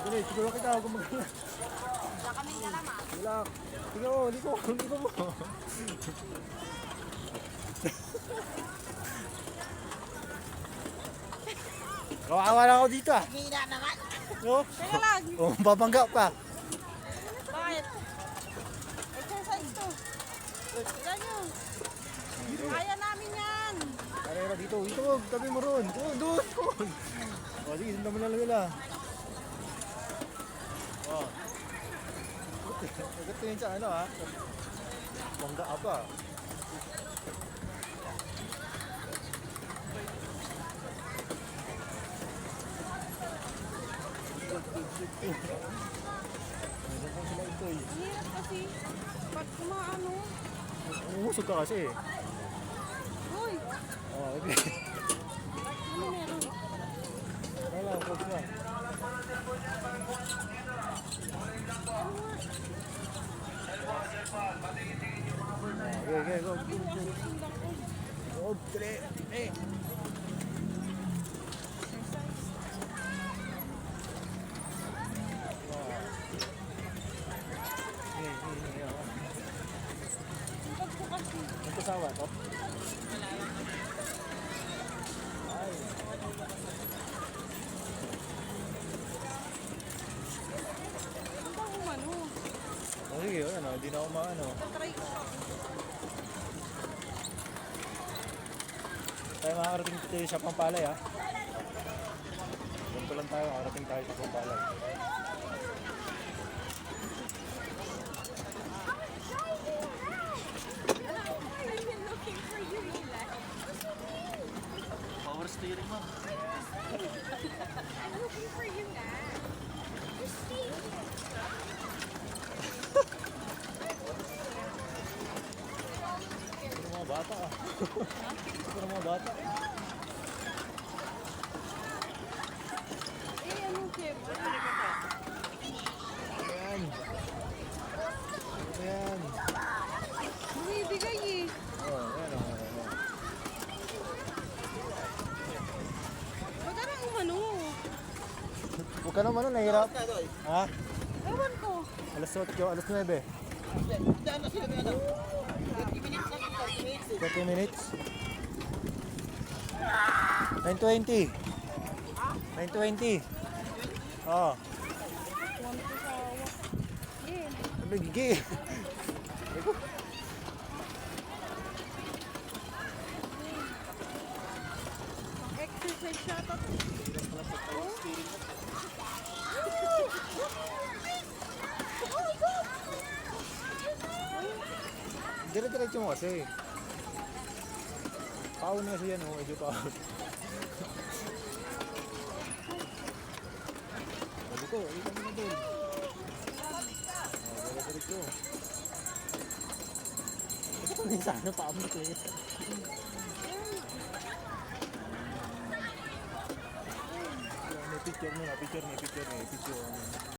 Dali, siguro kita ako gumagana. Wala kaming kalama. Wala. Tingnan mo, liko mo. Kawawa na ako dito ah. Hina naman. No? Teka lang. Oh, babangga pa. Bakit? Exercise to. Tignan nyo. Kaya namin yan. Karera dito, tabi mo ron. Doon. O, sige, sundan mo na lang nila. O. Agad tingin sa ano ha. Bangga ka pa. Meron pa sila ito eh. Ang hirap kasi. Pag kumaano. Umusog ka kasi eh. Uy. Oh, okay. Ano meron? Wala, focus na. Okay, go. Oh, dali. Eh. Pag ko kasi. Ang kasawa to? Ay. Ano ba umano? Oh, sige, ano, hindi na ako maano. Try ko. Tayo makakarating dito sa Pampalay ha. Ganito lang tayo, makakarating tayo sa Pampalay. Power steering mo. I'm looking for you na. Just stay here. Ito mga bata ah. Ito mga bata. Eh, ano siyempre? Ayan. Ayan. Bumibigay eh. Oh, ayan oh. Ba't anong umano? Huwag ka naman nahirap. Ha? Ewan ko. Alas 8, alas 9. 30 minutes. 9:20. 9:20. Oh, One to sawa. Eh, ano gigi? exercise siya to. Dire-diretso mo kasi. Pawon na kasi yan, oh, medyo pawon. Sabi ko, ikot mo na doon. Oh, dire-diretso. Ito pa rin sana, paamot ko yun. May picture mo na, picture.